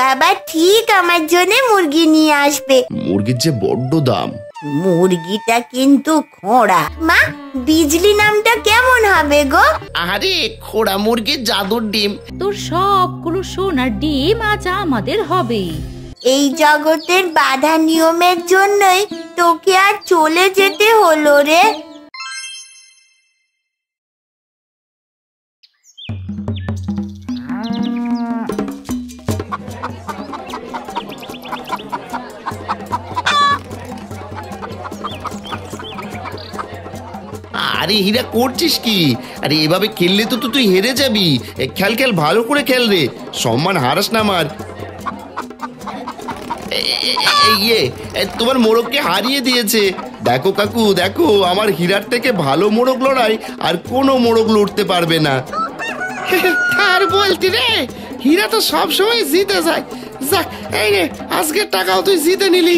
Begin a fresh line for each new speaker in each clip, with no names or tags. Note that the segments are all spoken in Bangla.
বাবা ঠিক আমার জন্য মুরগি নিয়ে আসবে।
মুরগির যে বড্ড দাম।
মুরগিটা কিন্তু খোঁড়া। মা, বিজলি নামটা কেমন হবে গো?
আরে খোড়া মুরগির জাদুর ডিম।
তোর সবগুলো সোনার ডিম আজ আমাদের হবে।
এই জগতের বাধা নিয়মের জন্যই তোকে আর চলে যেতে হলো রে।
আরে হীরা করছিস কি? আরে এভাবে খেললে তো তুই হেরে যাবি। খেল খেল, ভালো করে খেল রে, সম্মান হারাস না আমার। তোমার মোরগকে হারিয়ে দিয়েছে। দেখো কাকু, দেখো, আমার হীরার থেকে ভালো মোরগ লড়াই আর কোনো মোরগ লড়তে পারবে না। আর বলতি রে, হীরা তো সবসময় জিতে যায়। যাক, এই রে, আজকের টাকাও তুই জিতে নিলি।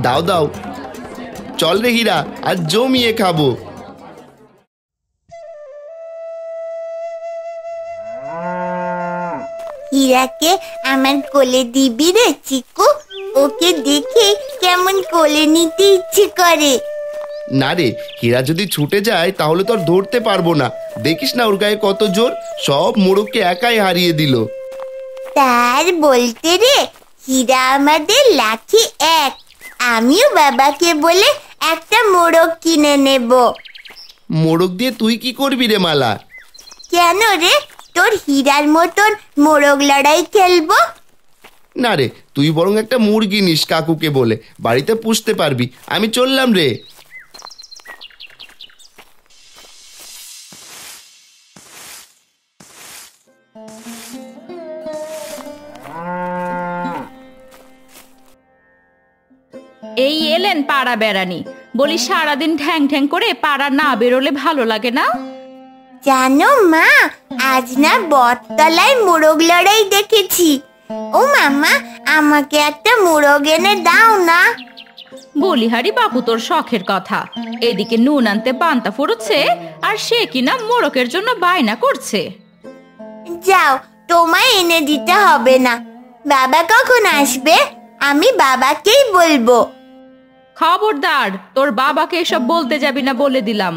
দাও দাও, চল রে হীরা, আর জমিয়ে খাবো।
হীরাকে আমার কোলে দিবি রে চিকু? ওকে দেখে কেমন কোলে নিতে ইচ্ছে করে।
না রে, হীরা যদি ছুটে যায় তাহলে তো আর ধরতে পারবো না। দেখিস না ওর গায়ে কত জোর, সব মোরগকে একাই হারিয়ে দিল।
তার বলতে রে, হীরা আমাদের লাঠি এক। আমিও বাবাকে বলে একটা মোরগ কিনে নেব।
মোরগ দিয়ে তুই কি করবি রে মালা?
কেন রে, তোর হীরার মতন মোরগ লড়াই খেলবো?
না রে, তুই বরং একটা মুরগি নিস কাকুকে বলে, বাড়িতে পুষতে পারবি। আমি চললাম রে।
এই এলেন পাড়া বেড়ানি। বলি, সারাদিন ঠ্যাং ঠ্যাং করে পাড়া না বেরোলে ভালো লাগে না?
জানো মা, আজ না বটতলায় মোরগ লড়াই দেখেছি। ও মামা, আমাকে একটা মোরগ এনে দাও না।
বলিহারি বাপু, তোর শখের কথা। এদিকে নুন আনতে পান্তা ফুরোচ্ছে, আর সে কিনা মোরকের জন্য বায়না করছে।
যাও, তোমায় এনে দিতে হবে না। বাবা কখন আসবে? আমি বাবাকেই বলবো।
খবরদার, তোর বাবাকে এসব বলতে যাবি না বলে দিলাম।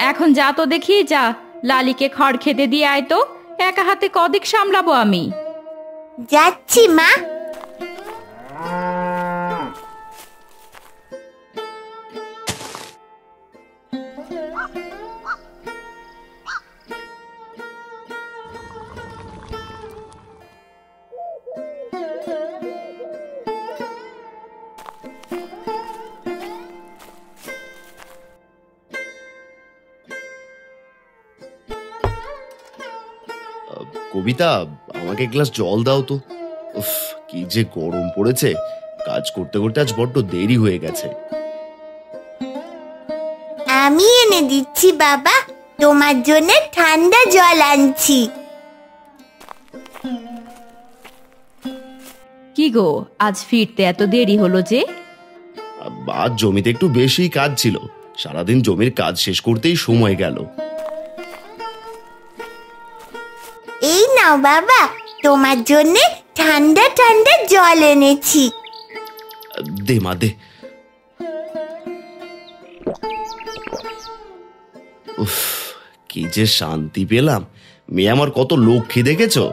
এখন যা তো দেখি, যা লালিকে খড় খেতে দিয়ে আয় তো। একা হাতে কদিক সামলাবো আমি।
যাচ্ছি মা।
কবিতা, আমাকে এক গ্লাস জল দাও তো। উফ, কি যে গরম পড়েছে। কাজ করতে করতে আজ বড্ড দেরি হয়ে গেছে।
আমি এনে দিচ্ছি বাবা, তোমার জন্য ঠান্ডা জল আনছি।
কি গো, আজ ফিরতে এত দেরি হলো যে?
আজ জমিতে একটু বেশি কাজ ছিল। সারাদিন জমির কাজ শেষ করতেই সময় গেল।
এই নাও বাবা, তোমার জন্য ঠান্ডা ঠান্ডা জল এনেছি।
দে মা, দে। উফ, কি যে শান্তি পেলাম। মেয়ে আমার কত লক্ষ্মী দেখেছো।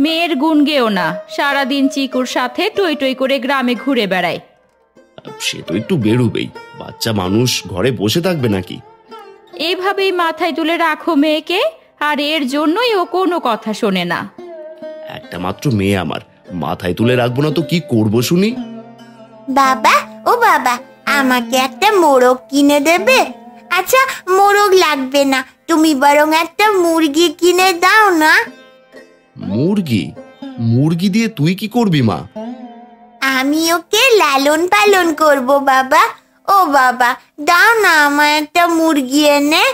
মেয়ের গুণ গেও না, সারাদিন চিকুর সাথে টই টই করে গ্রামে ঘুরে বেড়ায়।
সে তো একটু বেরুবেই, বাচ্চা মানুষ ঘরে বসে থাকবে নাকি?
এইভাবেই মাথায় তুলে রাখো মেয়েকে, আর এর জন্যই ও কোনো কথা শোনে না।
একটা মাত্র মেয়ে আমার, মাথায় তুলে রাখবো না তো কি করবো শুনি?
বাবা, ও বাবা, আমাকে একটা মোরগ কিনে দেবে? আচ্ছা, মোরগ লাগবে না, তুমি বরং একটা মুরগি কিনে দাও না।
মুরগি? মুরগি দিয়ে তুই কি করবি মা?
আমি ওকে লালন পালন করব বাবা। ও বাবা, দাও না আমায় একটা মুরগি এনে।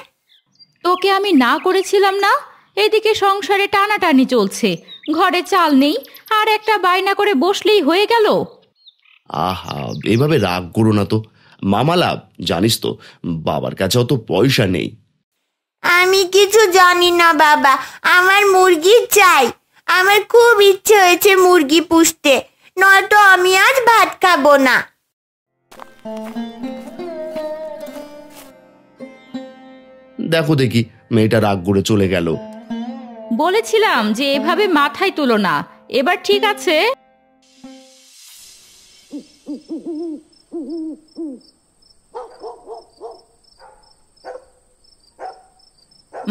তোকে আমি না করেছিলাম না? এদিকে সংসারে টানাটানি চলছে, ঘরে চাল নেই, আর একটা বায়না করে বসলেই হয়ে গেল।
আহা, এভাবে রাগ করো না তো। মামালা, জানিস তো বাবার কাছে অত পয়সা নেই।
আমি কিছু জানি না বাবা, আমার মুরগি চাই। আমার খুব ইচ্ছে হয়েছে মুরগি পুষতে, নয়তো আমি আজ ভাত খাবো না।
দেখো দেখি, মেয়েটা রাগ করে চলে গেল।
বলেছিলাম যে এভাবে মাথায় তুলো না। এবার ঠিক আছে?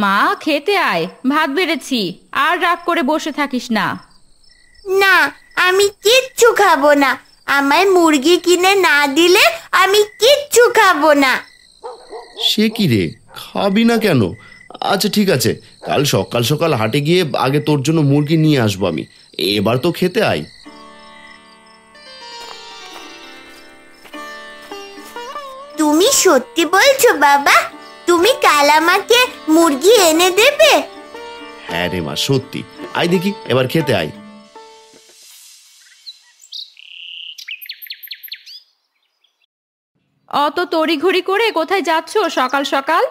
মা, খেতে আয়, ভাত বেড়েছি। আর রাগ করে বসে থাকিস না।
না, আমি কিচ্ছু খাবো না। আমায় মুরগি কিনে না দিলে আমি কিচ্ছু খাবো না।
সে কি রে, খাবি না কেন? আচ্ছা ঠিক আছে, কাল সকাল সকাল হাটে গিয়ে আগে তোর জন্য মুরগি নিয়ে আসবো আমি। এবার তো খেতে আয়।
তুমি সত্যি বলছো বাবা? তুমি কাল আমাকে মুরগি এনে দেবে?
হ্যাঁ রে মা, সত্যি। আয় দেখি, এবার খেতে আয়।
অত তড়িঘড়ি করে কোথায় যাচ্ছ সকাল সকাল?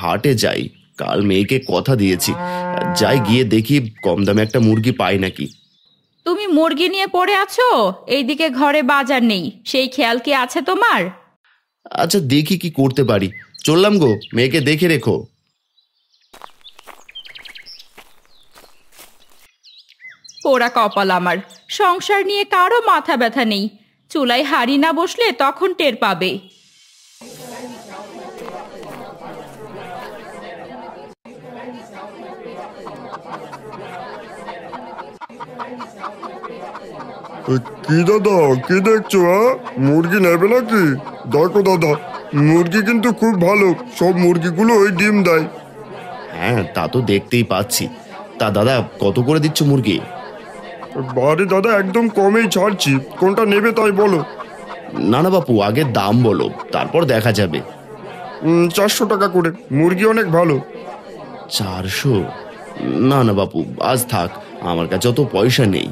হাটে যাই, কাল মেয়েকে কথা দিয়েছি। যাই, গিয়ে দেখি কম দামে একটা মুরগি পাই নাকি।
তুমি মুরগি নিয়ে পড়ে আছো, এইদিকে ঘরে বাজার নেই, সেই খেয়াল কি আছে তোমার?
আচ্ছা দেখি কি করতে পারি। চললাম গো, মেয়েকে দেখে রেখো।
পোড়া কপাল আমার, সংসার নিয়ে কারো মাথা ব্যথা নেই। চুলায় হাড়ি না বসলে তখন টের পাবে।
কি দাদা, কি দেখছো? মুরগি নেবে নাকি? দেখো দাদা, মুরগি কিন্তু খুব ভালো, সব মুরগিগুলো ওই ডিম দেয়।
হ্যাঁ, তা তো দেখতেই পাচ্ছি। তা দাদা, কত করে দিচ্ছ মুরগি?
বাড়ি দাদা, একদম কমেই ছাড়ছি, কোনটা নেবে তাই বলো।
না না বাপু, আগে দাম বলো, তারপর দেখা যাবে।
400 টাকা করে, মুরগি অনেক ভালো।
400? না না বাপু, আজ থাক, আমার কাছে অত পয়সা নেই।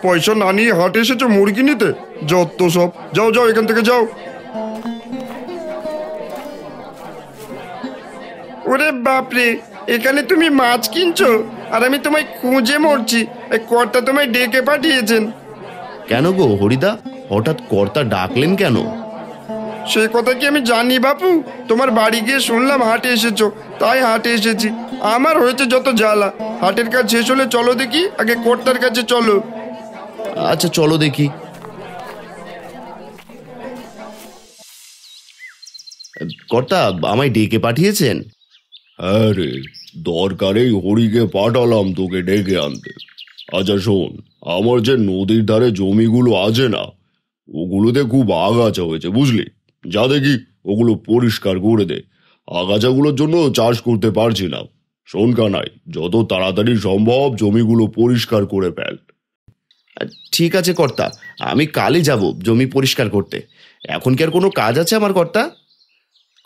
পয়সা না নিয়ে হাটে এসেছো মুরগি নিতে? যত সব, যাও যাও এখান থেকে যাও। ওরে বাপরে, এখানে তুমি মাছ কিনছো আর আমি তোমায় খুঁজে মরছি। কর্তা তোমায় ডেকে পাঠিয়েছেন।
কেন গো হরিদা, হঠাৎ কর্তা ডাকলেন কেন?
সে কথা কি আমি জানি বাপু? তোমার বাড়ি গিয়ে শুনলাম হাটে এসেছো, তাই হাটে এসেছি। আমার হয়েছে যত জ্বালা। হাটের কাজ শেষ হলে চলো দেখি, আগে কর্তার কাছে চলো।
আচ্ছা চলো দেখি। কর্তা আমায় ডেকে পাঠিয়েছেন?
হ্যাঁ রে, দরকারেই হরিকে পাঠালাম তোকে ডেকে আনতে। আচ্ছা শোন, আমার যে নদীর ধারে জমিগুলো আছে না, ওগুলোতে খুব আগাছা হয়েছে বুঝলি। যা দেখি ওগুলো পরিষ্কার করে দে। আগাছাগুলোর জন্য চাষ করতে পারছি না। শোন কানাই, যত তাড়াতাড়ি সম্ভব জমিগুলো পরিষ্কার করে ফেল।
ঠিক আছে কর্তা, আমি কালই যাব জমি পরিষ্কার করতে। এখন কি আর কোনো কাজ আছে আমার কর্তা?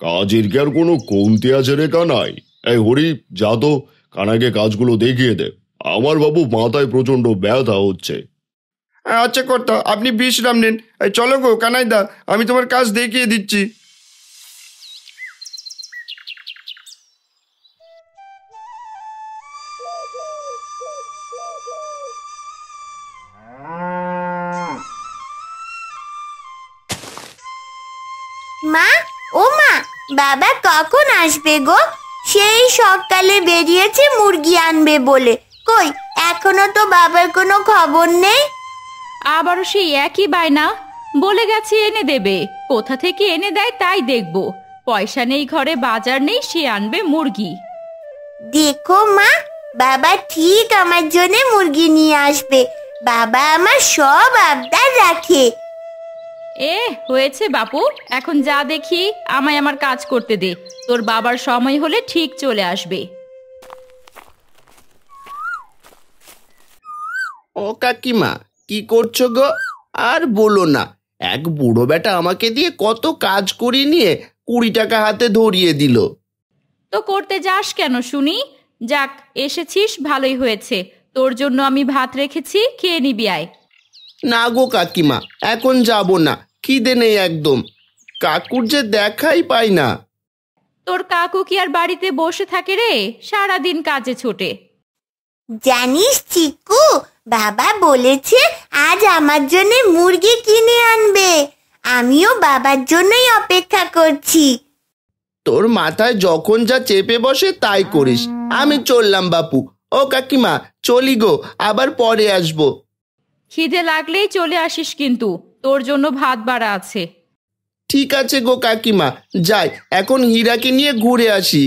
কাজের কি আর কোনো কমতি আছে রে কানাই? এই হরি, যা তো কানাইকে কাজগুলো দেখিয়ে দে। আমার বাবু মাথায় প্রচন্ড ব্যথা হচ্ছে।
আচ্ছা কর্তা, আপনি বিশ্রাম নিন। চলো গো কানাইদা, আমি তোমার কাজ দেখিয়ে দিচ্ছি।
মা, ও মা, বাবা কখন আসবে গো? সেই সকালে বেরিয়েছে মুরগি আনবে বলে, কই এখনো তো বাবার কোনো খবর নেই।
আবারও সেই একই বায়না, বলে গেছে এনে দেবে। কোথা থেকে এনে দেয় তাই দেখবো। পয়সা নেই ঘরে, বাজার নেই, সে আনবে মুরগি।
দেখো মা, বাবা ঠিক আমার জন্য মুরগি নিয়ে আসবে। বাবা আমার সব আবদার রাখে।
হয়েছে বাপু, এখন যা দেখি, আমায় আমার কাজ করতে দে। তোর বাবার সময় হলে ঠিক চলে আসবে।
ও কাকিমা, কি করছো গো? আর বলো না, এক বুড়ো বেটা আমাকে দিয়ে কত কাজ করিয়ে নিয়ে 20 টাকা হাতে ধরিয়ে দিল।
তো করতে যাস কেন শুনি? যাক, এসেছিস ভালোই হয়েছে। তোর জন্য আমি ভাত রেখেছি, খেয়ে নিবি আয়।
না গো কাকিমা, এখন যাব না, খিদে নেই একদম। কাকুর যে দেখাই পাই না।
তোর কাকু কি আর বাড়িতে বসে থাকে রে? সারাদিন কাজে ছোটে।
জানিস চিকু, বাবা বলেছে আজ আমার জন্য মুরগি কিনে আনবে। আমিও বাবার জন্যই অপেক্ষা করছি।
তোর মাথায় যখন যা চেপে বসে তাই করিস। আমি চললাম বাপু। ও কাকিমা, চলি গো, আবার পরে আসবো।
খিদে লাগলেই চলে আসিস, কিন্তু তোর জন্য ভাত বাড়া আছে।
ঠিক আছে গো কাকিমা, যাই এখন হীরাকে নিয়ে ঘুরে আসি।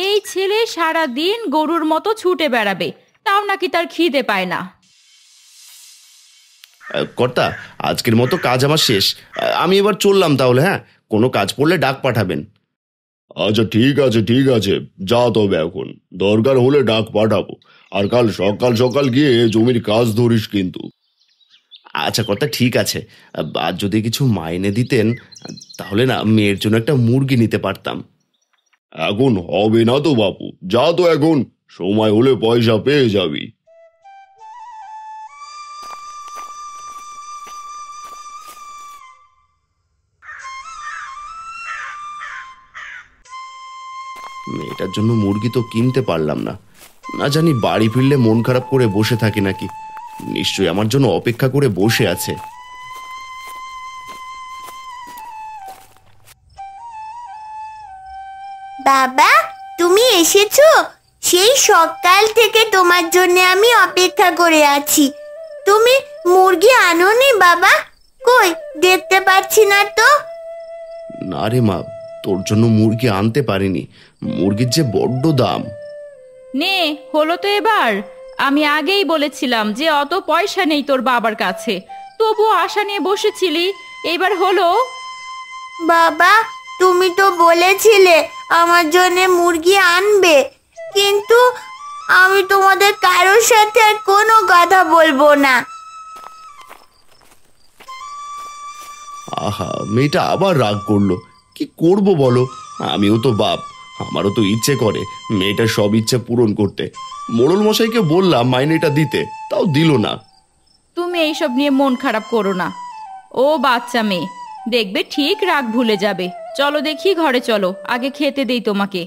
এই ছেলে সারা দিন গরুর মতো ছুটে বেড়াবে, তাও নাকি তার খিদে পায় না।
কর্তা, আজকের মতো কাজ আমার শেষ। আমি এবার চললাম তাহলে। হ্যাঁ, কোনো কাজ পড়লে ডাক পাঠাবেন।
আচ্ছা ঠিক আছে ঠিক আছে, যা তবে এখন, দরকার হলে ডাক পাঠাবো। আর কাল সকাল সকাল গিয়ে জমির কাজ ধরিস কিন্তু।
আচ্ছা কর্তা, ঠিক আছে। আর যদি কিছু মাইনে দিতেন তাহলে না মেয়ের জন্য একটা মুরগি নিতে পারতাম।
এখন হবে না তো বাপু, যা তো এখন, সময় হলে পয়সা পেয়ে যাবি।
মেয়েটার জন্য মুরগি তো কিনতে পারলাম না। না জানি বাড়ি ফিরলে মন খারাপ করে বসে থাকে নাকি। নিশ্চয়ই আমার জন্য অপেক্ষা করে বসে আছে।
বাবা, তুমি এসেছো? সেই সকাল থেকে তোমার জন্য আমি অপেক্ষা করে আছি। তুমি মুরগি আনোনি বাবা? কই, দেখতে পাচ্ছি না তো।
না রে মা, তোর জন্য মুরগি আনতে পারিনি। মুরগির যে বড্ড দাম।
নে, হলো তো এবার। আমি আগেই বলেছিলাম যে অত পয়সা নেই তোর বাবার কাছে, তবুও আশা নিয়ে বসেছিলি, এবার হলো।
বাবা, তুমি তো বলেছিলে আমার জন্য মুরগি আনবে, কিন্তু আমি তোমাদের কারোর সাথে আর কোনো কথা বলবো না।
আহা, মেয়েটা আবার রাগ করলো। কি করব বলো, আমিও তো বাপ, আমারও তো ইচ্ছে করে মেয়েটার সব ইচ্ছে পূরণ করতে। মোড়ল মশাইকে বললাম মাইনেটা দিতে, তাও দিল না।
তুমি এইসব নিয়ে মন খারাপ করো না, ও বাচ্চা মেয়ে, দেখবে ঠিক রাগ ভুলে যাবে। চলো দেখি, ঘরে চলো, আগে খেতে দেই তোমাকে।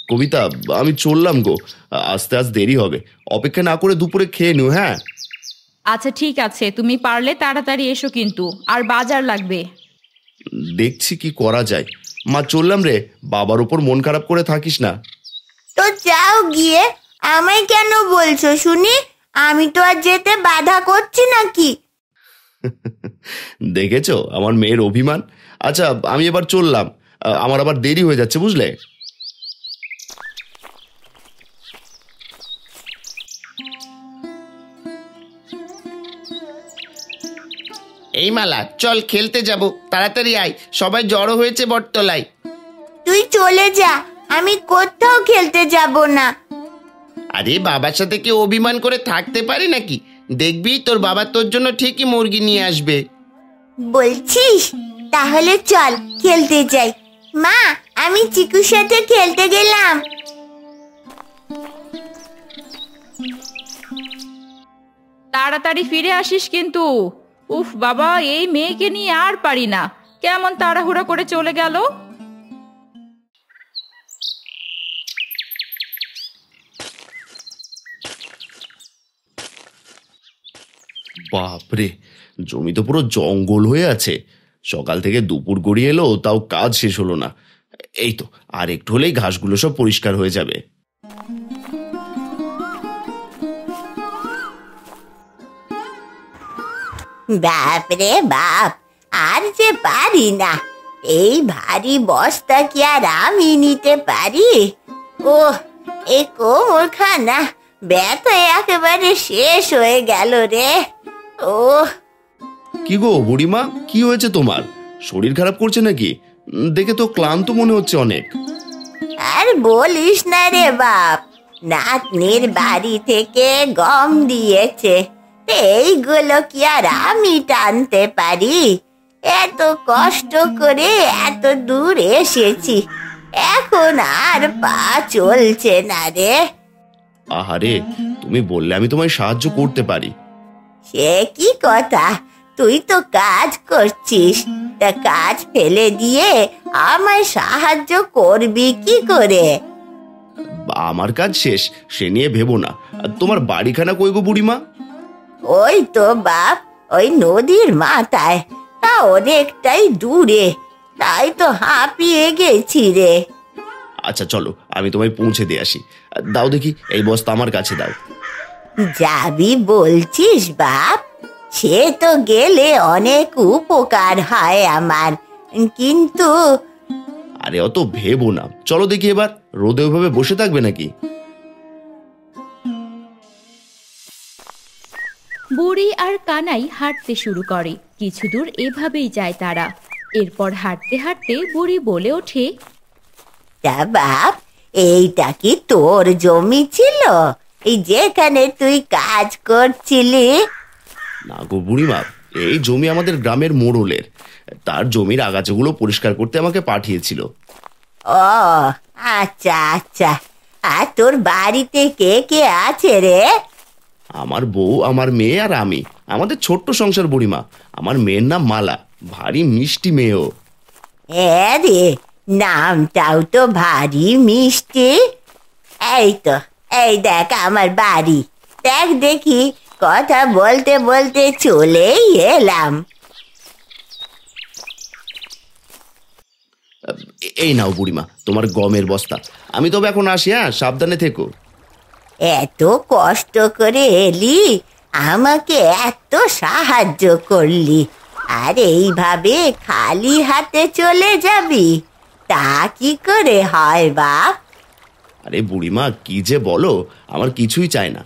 কবিতা, আমি চললাম গো, আস্তে আস্তে দেরি হবে। অপেক্ষা না করে দুপুরে খেয়ে নিও। হ্যাঁ
আচ্ছা ঠিক আছে, তুমি পারলে তাড়াতাড়ি এসো কিন্তু, আর বাজার লাগবে।
দেখছি কি করা যায়। মা, চললাম রে, বাবার উপর মন খারাপ করে থাকিস না।
তো যাও গিয়ে, আমায় কেন বলছো শুনি? আমি তো আর যেতে বাধা করছি নাকি।
দেখেছো আমার মেয়ের অভিমান। আচ্ছা, আমি এবার চললাম, আমার আবার দেরি হয়ে যাচ্ছে বুঝলে। এই মালা, চল খেলতে যাব, তাড়াতাড়ি আয়, সবাই জড়ো হয়েছে বটতলায়।
তুই চলে যা, আমি কোথাও খেলতে যাব না।
আরে বাবার সাথে কেউ অভিমান করে থাকতে পারে নাকি? দেখবি তোর বাবা তোর জন্য ঠিকই মুরগি নিয়ে আসবে।
বলছিস? তাহলে চল খেলতে যাই। মা, আমি চিকুর সাথে খেলতে গেলাম।
তাড়াতাড়ি ফিরে আসিস কিন্তু। উফ বাবা, এই মেয়েকে নিয়ে আর পারি না, কেমন তাড়াহুড়া করে চলে গেল।
বাপরে, জমি তো পুরো জঙ্গল হয়ে আছে। সকাল থেকে দুপুর গড়িয়ে এলো, তাও কাজ শেষ হলো না। এই তো আর একটু হলেই ঘাসগুলো সব পরিষ্কার হয়ে যাবে।
বাপরে বাপ, আর যে পারি না। এই ভারী বস্তা কি আর আমি নিতে পারি? ও, এই কোমরখানা ব্যথা একেবারে শেষ হয়ে গেল রে। ও,
কি গো বুড়িমা, কি হয়েছে তোমার? শরীর খারাপ করছে নাকি? দেখে তো ক্লান্ত মনে হচ্ছে অনেক।
আর বলিস না রে বাপ, নাতনির বাড়ি থেকে গম দিয়েছে, এইগুলো কি আর আমি টানতে পারি? এত কষ্ট করে এত দূর এসেছি, এখন আর পা চলছে না রে।
আহারে, তুমি বললে আমি তোমায় সাহায্য করতে পারি।
সে কি কথা, তুই তো কাজ করছিস, তা কাজ ফেলে দিয়ে আমায় সাহায্য করবি কি করে?
আমার কাজ শেষ, সে নিয়ে ভেবো না। আর তোমার বাড়িখানা কই গো বুড়িমা?
ওই তো বাপ, ওই নদীর মাথায়, তা অনেকটাই দূরে, তাই তো হাঁপিয়ে গেছি রে।
আচ্ছা চলো, আমি তোমায় পৌঁছে দিয়ে আসি। দাও দেখি, এই বস্তা আমার কাছে দাও।
যাবি বলছিস বাপ? সে তো গেলে অনেক উপকার হয় আমার, কিন্তু
আরে অত ভেবো না, চলো দেখি। এবার রোদে ওইভাবে বসে থাকবে নাকি?
বুড়ি আর কানাই হাঁটতে শুরু করে। কিছু দূর এভাবেই যায় তারা। এরপর হাঁটতে হাঁটতে বুড়ি বলে ওঠে,
তা বাপ, এইটা কি তোর জমি ছিল, এই যেখানে তুই কাজ করছিলি?
না গো বুড়িমা, এই জমি আমাদের গ্রামের মোড়লের। তার জমির আগাছাগুলো পরিষ্কার করতে আমাকে পাঠিয়েছিল।
ও আচ্ছা আচ্ছা। আর তোর বাড়িতে কে কে আছে রে?
আমার বউ, আমার মেয়ে আর আমি। আমাদের ছোট্ট সংসার বুড়িমা। আমার মেয়ের নাম মালা, ভারী মিষ্টি মেয়েও।
হ্যাঁ রে, নামটাও তো ভারী মিষ্টি। এই তো, এই দেখ আমার বাড়ি, দেখ দেখি। কথা বলতে বলতে চলেই এলাম।
এই নাও বুড়িমা তোমার গমের বস্তা। আমি তবে এখন আসি, হ্যাঁ? সাবধানে থেকো।
এত কষ্ট করে এলি, আমাকে এত সাহায্য করলি, আর এইভাবে খালি হাতে চলে যাবি? তা কি করে হয় বাপ?
আরে বুড়িমা, কি যে বলো, আমার কিছুই চাই না।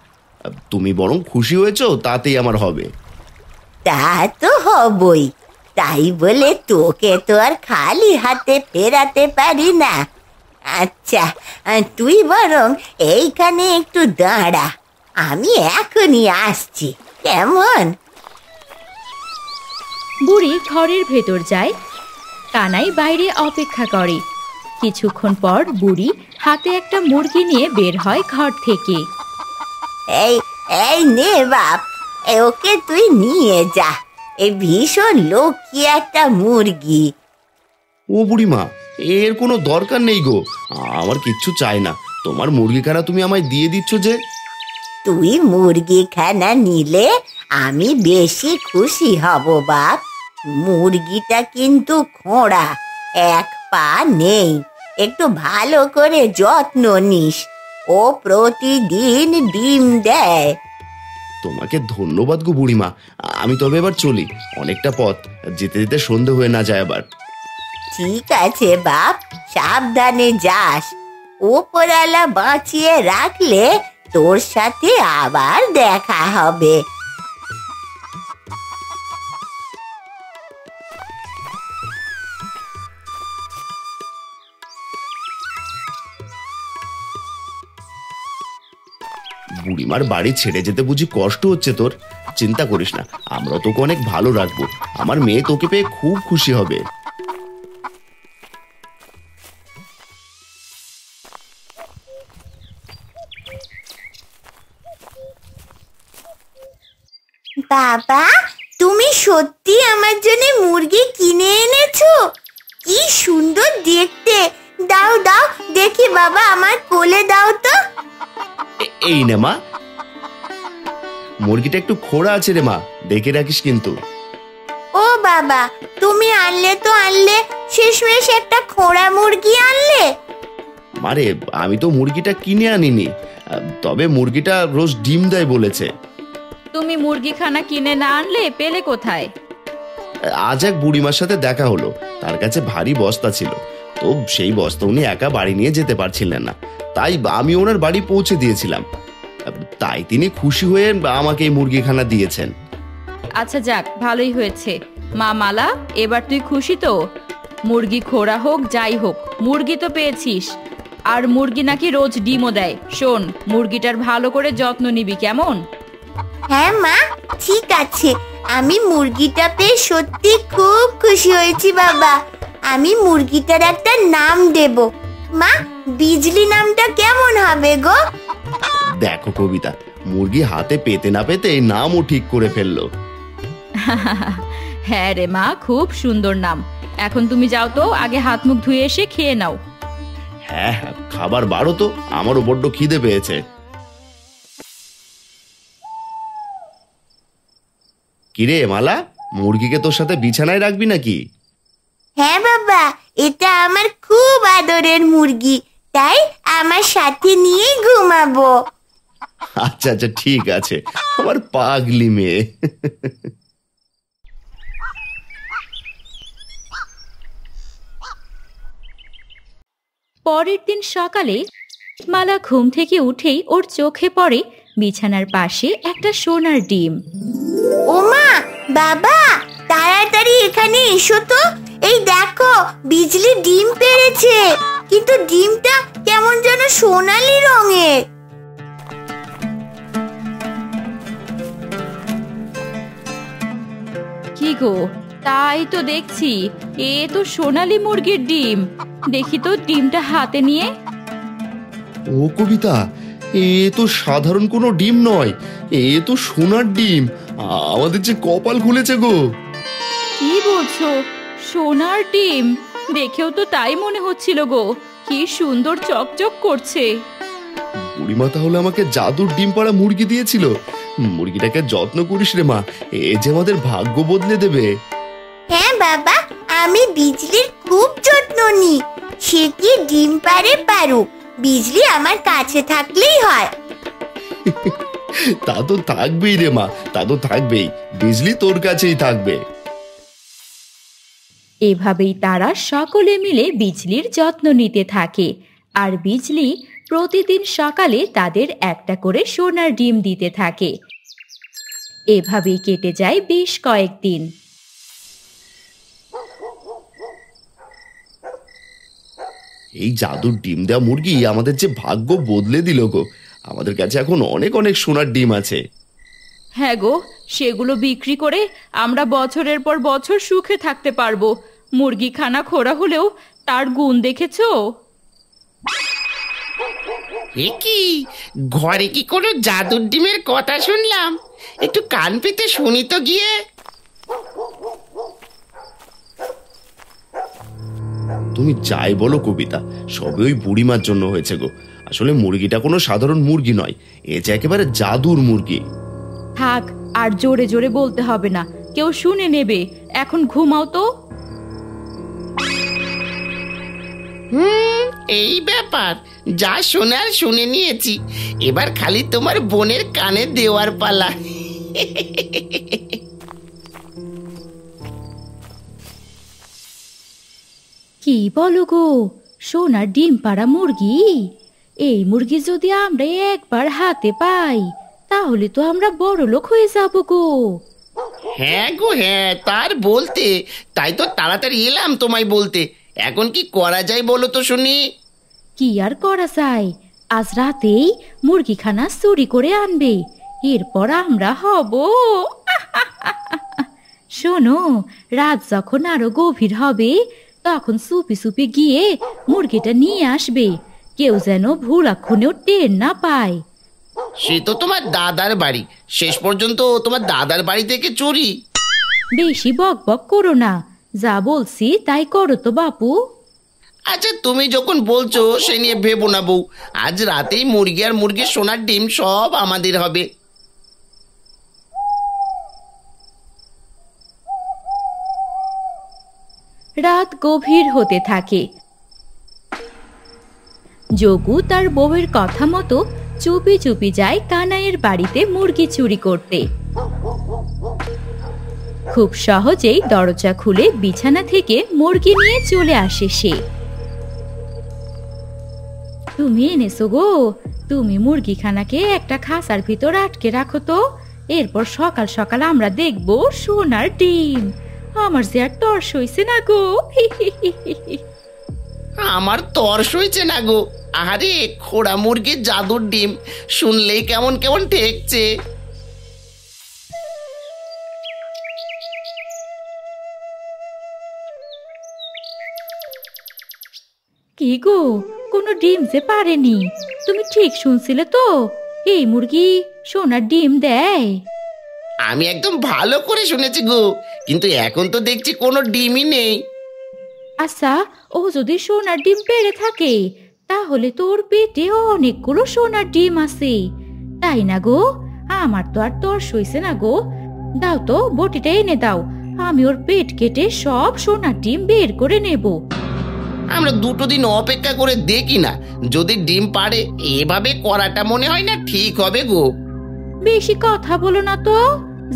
তুমি বরং খুশি হয়েছো, তাতেই আমার হবে।
তা তো হবই, তাই বলে তোকে তো আর খালি হাতে ফেরাতে পারি না। আচ্ছা, তুই বরং এইখানে একটু দাঁড়া, আমি এখনই আসছি, কেমন?
বুড়ি ঘরের ভেতর যায়। কানাই বাইরে অপেক্ষা করে। কিছুক্ষণ পর বুড়ি হাতে একটা মুরগি নিয়ে বের হয় ঘর থেকে।
এই এই নে বাপ, ওকে তুই নিয়ে যা, এই ভীষণ লক্ষ্মী একটা মুরগি।
ও বুড়িমা, এর কোনো দরকার নেই গো। আমার কিচ্ছু চাই না। তোমার মুরগিখানা তুমি আমায় দিয়ে দিচ্ছ যে।
তুই মুরগিখানা নিলে আমি বেশি খুশি হব বাপ। মুরগিটা কিন্তু খোঁড়া, এক পা নেই, একটু ভালো করে যত্ন নিস, ও প্রতিদিন ডিম দেয়।
তোমাকে ধন্যবাদ গো বুড়িমা। আমি তবে এবার চলি, অনেকটা পথ, যেতে যেতে সন্ধে হয়ে না যায় আবার।
ঠিক আছে বাপ, সাবধানে যাস। উপরওয়ালা বাঁচিয়ে রাখলে তোর সাথে আবার দেখা হবে।
বুড়িমার বাড়ি ছেড়ে যেতে বুঝি কষ্ট হচ্ছে তোর? চিন্তা করিস না, আমরা তোকে অনেক ভালো রাখবো। আমার মেয়ে তোকে পেয়ে খুব খুশি হবে।
বাবা, তুমি সত্যি আমার জন্য মুরগি কিনে এনেছো? কি সুন্দর দেখতে! দাও দাও দেখি বাবা, আমার কোলে দাও তো।
এই নে মা, মুরগিটা একটু খোড়া আছে রে মা, দেখে রাখিস কিন্তু।
ও বাবা, তুমি আনলে তো আনলে, শেষমেশ একটা খোঁড়া মুরগি আনলে।
মারে, আমি তো মুরগিটা কিনে আনিনি, তবে মুরগিটা রোজ ডিম দেয় বলেছে।
তুমি মুরগিখানা কিনে না আনলে পেলে কোথায়?
আজ এক বুড়িমার সাথে দেখা হলো, তার কাছে ভারী বস্তা ছিল, তো সেই বস্তা উনি একা বাড়ি নিয়ে যেতে পারছিলেন না, তাই আমি ওনার বাড়ি পৌঁছে দিয়েছিলাম। তাই তিনি খুশি হয়ে আমাকে এই মুরগিখানা দিয়েছেন।
আচ্ছা যাক, ভালোই হয়েছে। মা মালা, এবার তুই খুশি তো? মুরগি খোড়া হোক যাই হোক, মুরগি তো পেয়েছিস। আর মুরগি নাকি রোজ ডিমও দেয়। শোন, মুরগিটার ভালো করে যত্ন নিবি, কেমন?
হ্যাঁ মা, ঠিক আছে, আমি মুরগিটা পেয়ে সত্যি খুব খুশি হয়েছি বাবা। আমি মুরগিটার একটা নাম দেব। মা, বিজলি নামটা কেমন হবে গো?
দেখো কবিতা, মুরগি হাতে পেতে না পেতে নামও ঠিক করে ফেললো।
হ্যাঁ রে মা, খুব সুন্দর নাম। এখন তুমি যাও তো, আগে হাত মুখ ধুয়ে এসে খেয়ে নাও।
হ্যাঁ হ্যাঁ, খাবার বাড়ো তো, আমারও বড্ড খিদে পেয়েছে। কিরে মালা, মুরগিকে তোর সাথে বিছানায় রাখবি নাকি?
হ্যাঁ বাবা, এটা আমার খুব আদরের মুরগি, তাই আমার সাথে নিয়ে ঘুমাবো।
আচ্ছা আচ্ছা, ঠিক আছে, আমার পাগলি মেয়ে।
পরের দিন সকালে মালা ঘুম থেকে উঠেই ওর চোখে পড়ে বিছানার পাশে একটা সোনার ডিম।
ওমা, বাবা তাড়াতাড়ি এখানে এসো তো। এই দেখো, বিজলি ডিম পেড়েছে, কিন্তু ডিমটা কেমন যেন সোনালি রঙের।
কি গো, তাই তো দেখছি, এ তো সোনালী মুরগির ডিম। দেখি তো ডিমটা হাতে নিয়ে।
ও কবিতা, এ তো সাধারণ কোনো ডিম নয়, এ তো সোনার ডিম। আমাদের যে কপাল খুলেছে গো।
কি বলছো? সোনার ডিম? দেখেও তো তাই মনে হচ্ছিল গো, কি সুন্দর চকচক করছে।
বুড়িমা তাহলে আমাকে জাদুর ডিম পাড়া মুরগি দিয়েছিল। মুরগিটাকে যত্ন করিস রে মা, এ যে আমাদের ভাগ্য বদলে দেবে।
হ্যাঁ বাবা, আমি বিজলির খুব যত্ন নিই। সে কি ডিম পারুক, বিজলি আমার কাছে থাকলেই হয়।
তা তো থাকবেই রে মা, তা তো থাকবেই, বিজলি তোর কাছেই থাকবে।
এভাবেই তারা সকলে মিলে বিজলির যত্ন নিতে থাকে, আর বিজলি প্রতিদিন সকালে তাদের একটা করে সোনার ডিম দিতে থাকে। এভাবেই কেটে যায় বেশ কয়েকদিন।
এই জাদুর ডিম দেওয়া মুরগি আমাদের যে ভাগ্য বদলে দিল গো। আমাদের কাছে এখন অনেক অনেক সোনার ডিম আছে।
হ্যাঁ গো, সেগুলো বিক্রি করে আমরা বছরের পর বছর সুখে থাকতে পারবো। মুরগিখানা খোরা হলেও তার গুণ দেখেছো?
এ কি, ঘরে কি কোনো জাদুর ডিমের কথা শুনলাম? একটু কান পেতে শুনি তো গিয়ে।
তুমি যাই বলো কবিতা, সবে ওই বুড়িমার জন্য হয়েছে গো। আসলে মুরগিটা কোনো সাধারণ মুরগি নয়, এ যে একেবারে জাদুর মুরগি।
থাক, আর জোরে জোরে বলতে হবে না, কেউ শুনে নেবে। এখন ঘুমাও তো।
এই ব্যাপার, যা শোনার শুনে নিয়েছি, এবার খালি তোমার বোনের কানে দেওয়ার পালা।
কি বলো গো, সোনার ডিম পাড়া মুরগি? এই মুরগি যদি আমরা একবার হাতে পাই, তাহলে তো আমরা বড় লোক হয়ে যাব গো।
হ্যাঁ গো হ্যাঁ, তার বলতে, তাই তো তাড়াতাড়ি এলাম তোমায় বলতে। এখন কি করা যায় বলো তো শুনি?
কি আর করা যায়, আজ রাতেই মুরগিখানা চুরি করে আনবে, এরপর আমরা হব। শোনো, রাত যখন আরো গভীর হবে, তখন চুপি চুপি গিয়ে মুরগিটা নিয়ে আসবে, কেউ যেন ভুলাক্ষণেও টের না পায়।
সে তো তোমার দাদার বাড়ি, শেষ পর্যন্ত তোমার দাদার বাড়ি থেকে চুরি?
বেশি বক বক করো না, যা বলছি তাই করো তো বাপু।
আচ্ছা, তুমি যখন বলছো সে নিয়ে ভেবো না বউ। আজ রাতেই মুরগি আর মুরগির সোনার ডিম সব আমাদের হবে।
রাত গভীর হতে থাকে। যোগু তার বউয়ের কথা মতো চুপি চুপি যায় কানাইয়ের বাড়িতে মুরগি চুরি করতে। খুব সহজেই দরজা খুলে বিছানা থেকে মুরগি নিয়ে চলে আসে সে। তুমি এনেছো গো, তুমি মুরগিখানাকে একটা খাঁচার ভিতর আটকে রাখো তো, এরপর সকাল সকাল আমরা দেখবো সোনার ডিম। আমার যে আর তর সইছে না গো।
আমার তর সইছে না গো। আরে খোড়া মুরগির জাদুর ডিম শুনলেই কেমন কেমন ঠেকছে।
কি গো, কোনো ডিম যে পারেনি? তুমি ঠিক শুনছিলে তো, এই মুরগি সোনার ডিম দেয়?
আমি একদম ভালো করে শুনেছি গো, কিন্তু এখন তো দেখছি কোনো ডিমই নেই।
আচ্ছা, ও যদি সোনার ডিম পেড়ে থাকে তাহলে তোর পেটে অনেকগুলো সোনার ডিম আছে, তাই না গো? আমার তো আর তর সইছে না গো। দাও তো, বটিটা এনে দাও, আমি ওর পেট কেটে সব সোনার ডিম বের করে নেব।
আমরা 2 দিন অপেক্ষা করে দেখি না, যদি ডিম পাড়ে। এভাবে করাটা মনে হয় না ঠিক হবে গো।
বেশি কথা বলো না তো,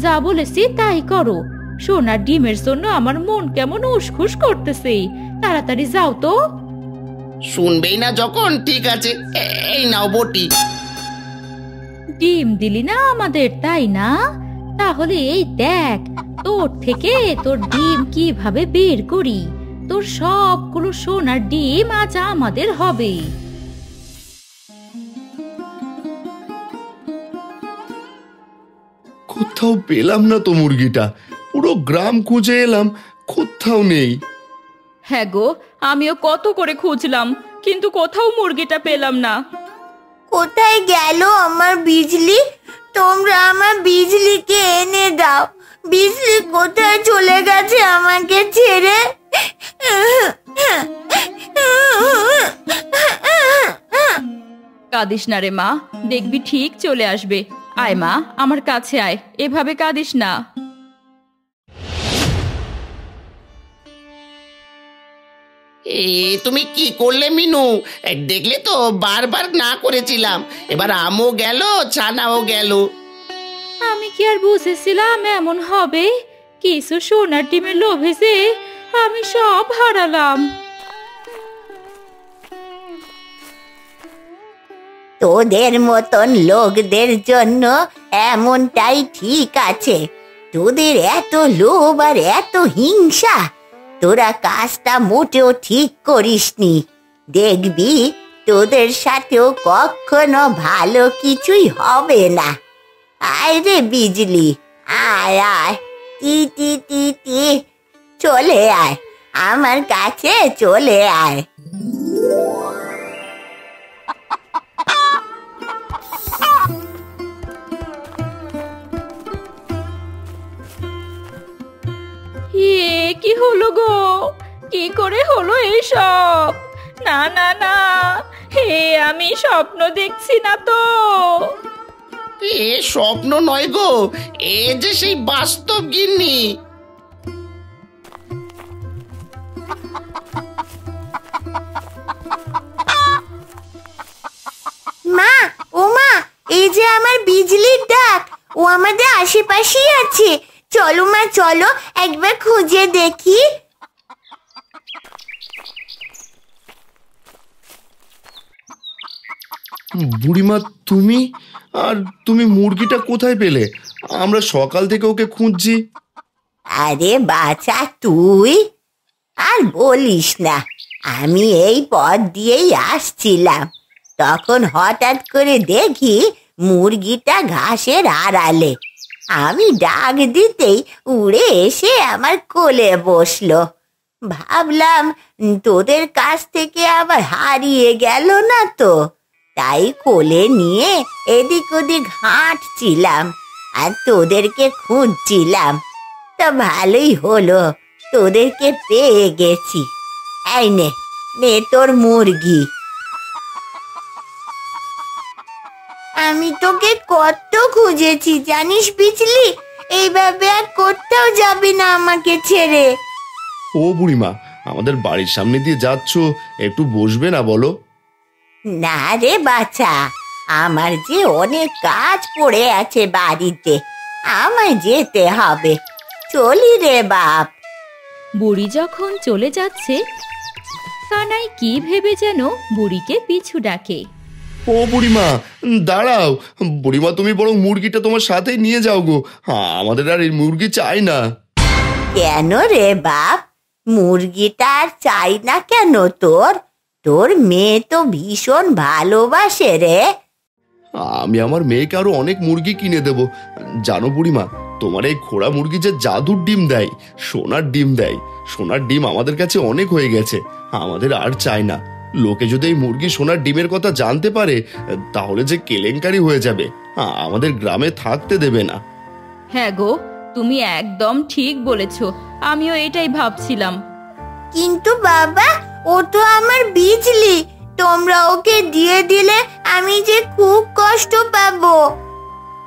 যা বলেছি তাই করো। সোনার ডিমের জন্য আমার মন কেমন উসখুস করতেছে, তাড়াতাড়ি যাও তো।
শুনবেই না যখন, ঠিক আছে, এই নাও বটি।
ডিম দিলি না আমাদের, তাই না? তাহলে এই দেখ, তোর থেকে তোর ডিম কিভাবে বের করি। তোর সবগুলো সোনার ডিম আজ আমাদের হবে।
কোথাও পেলাম না তো মুরগিটা, পুরো গ্রাম খুঁজে এলাম, কোথাও নেই।
হ্যাঁ গো, আমিও কত করে খুঁজলাম, কিন্তু কোথাও মুরগিটা পেলাম না।
কোথায় গেল আমার বিজলি? তোমরা আমার বিজলিকে এনে দাও। বিজলি কোথায় চলে গেছে আমাকে ছেড়ে?
কাঁদিস না রে মা, দেখবি ঠিক চলে আসবে। আয় মা, আমার কাছে আয়, এভাবে কাঁদিস না।
তুমি কি করলে মিনু? দেখলে তো, বারবার না করেছিলাম, এবার আমও গেল, ছানাও গেল।
আমি কি আর বুঝেছিলাম এমন হবে? কিছু সোনার ডিমের লোভে যে আমি সব হারালাম।
তোদের মতন লোকদের জন্য এমনটাই ঠিক আছে। তোদের এত লোভ আর এত হিংসা, তোরা কাজটা মোটেও ঠিক করিসনি। দেখবি তোদের সাথেও কখনো ভালো কিছুই হবে না। আয় রে বিজলি, আয় আয়, টি টি টি টি, চলে আয়, আমার কাছে চলে আয়।
কি হলো গো? কি করে হলো এইসব? না না না, হে আমি স্বপ্ন দেখছি না তো?
এ স্বপ্ন নয় গো, এ যে সেই বাস্তব গিন্নি।
মা, ও মা, এই যে আমার বিজলির ডাক, ও আমাদের আশেপাশেই আছে। চলো মা, চলো একবার খুঁজে দেখি।
বুড়িমা, তুমি? আর তুমি মুরগিটা কোথায় পেলে? আমরা সকাল থেকে ওকে খুঁজছি।
আরে বাছা, তুই আর বলিস না, আমি এই পথ দিয়েই আসছিলাম, তখন হঠাৎ করে দেখি মুরগিটা ঘাসের আড়ালে। আমি ডাক দিতেই উড়ে এসে আমার কোলে বসলো। ভাবলাম তোদের কাছ থেকে আবার হারিয়ে গেল না তো, তাই কোলে নিয়ে এদিক ওদিক হাঁটছিলাম আর তোদেরকে খুঁজছিলাম। তা ভালোই হলো, তোদেরকে পেয়ে গেছি। এই নে, নে তোর মুরগি। আমি তোকে কত খুঁজেছি জানিস বিজলি, এইভাবে আর কোথাও যাবি না আমাকে ছেড়ে।
ও বুড়িমা, আমাদের বাড়ির সামনে দিয়ে যাচ্ছ, একটু বসবে না বলো?
না রে বাছা, আমার যে অনেক কাজ পড়ে আছে বাড়িতে, আমায় যেতে হবে। চলি রে বাপ।
বুড়ি যখন চলে যাচ্ছে, কানাই কি ভেবে যেন বুড়িকে পিছু ডাকে।
ও বুড়িমা, দাঁড়াও। বুড়িমা, তুমি বরং মুরগিটা তোমার সাথে নিয়ে যাও গো, আমাদের আর এই মুরগি চাই না।
কেন রে বাপ, মুরগিটা আর চাই না কেন তোর? তোর মেয়ে তো ভীষণ ভালোবাসে রে।
আমি আমার মেয়েকে আরো অনেক মুরগি কিনে দেব। জানো বুড়িমা, তোমার এই খোড়া মুরগি যে জাদুর ডিম দেয়, সোনার ডিম দেয়। সোনার ডিম আমাদের কাছে অনেক হয়ে গেছে, আমাদের আর চাই না। লোকে যদি এই মুরগি সোনার ডিমের কথা জানতে পারে, তাহলে যে কেলেঙ্কারি হয়ে যাবে, আমাদের গ্রামে থাকতে দেবে না।
হ্যাঁ গো, তুমি একদম ঠিক বলেছ, আমিও এটাই ভাবছিলাম।
কিন্তু বাবা, ও তো আমার বিজলি, তোমরা ওকে দিয়ে দিলে আমি যে খুব কষ্ট পাবো।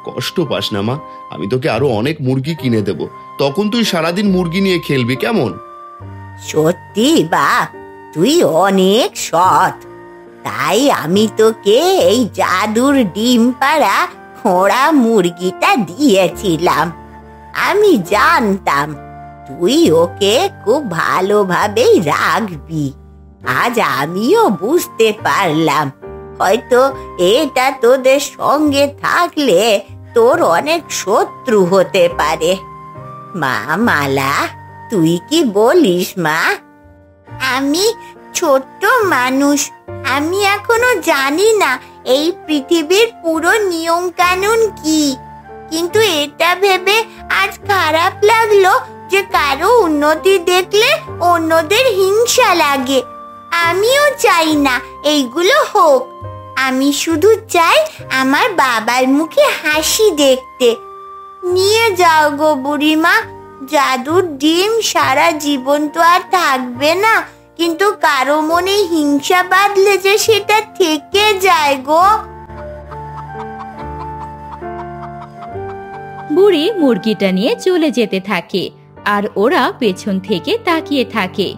কষ্ট পাস না মা, আমি তোকে আরো অনেক মুরগি কিনে দেব, তখন তুই সারাদিন মুরগি নিয়ে খেলবি, কেমন?
সত্যি বাপ, তুই অনেক সৎ, তাই আমি তোকে এই জাদুর ডিম পাড়া খোঁড়া মুরগিটা দিয়েছিলাম। আমি জানতাম তুই ওকে খুব ভালোভাবেই রাখবি। আজ আমিও বুঝতে পারলাম, হয়তো এটা তোদের সঙ্গে থাকলে তোর অনেক শত্রু হতে পারে। মা মালা, তুই কি বলিস মা? আমি ছোট্ট মানুষ, আমি এখনো জানি না এই পৃথিবীর পুরো নিয়ম কানুন কি, কিন্তু এটা ভেবে আজ খারাপ লাগলো যে কারো উন্নতি দেখলে অন্যদের হিংসা লাগে। আমিও চাই না এইগুলো হোক, আমি শুধু চাই আমার বাবার মুখে হাসি দেখতে। নিয়ে যাও গো বুড়িমা, জাদুর ডিম সারা জীবন তো আর থাকবে না, কিন্তু কারো মনে হিংসা বাঁধলে যে সেটা থেকে যায় গো।
বুড়ি মুরগিটা নিয়ে চলে যেতে থাকে, আর ওরা পেছন থেকে তাকিয়ে থাকে।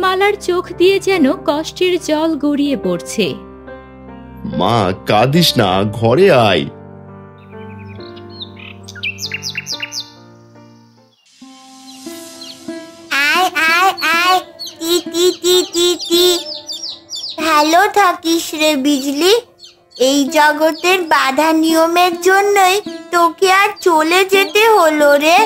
মালার চোখ দিয়ে যেন কষ্টের জল গড়িয়ে পড়ছে।
মা কাঁদিস না, ঘরে আয়।
আয় আয় আয়, টি টি টি টি টি। ভালো থাকিস রে বিজলি, এই জগতের বাধা নিয়মের জন্যই তোকে আর চলে যেতে হলো রে।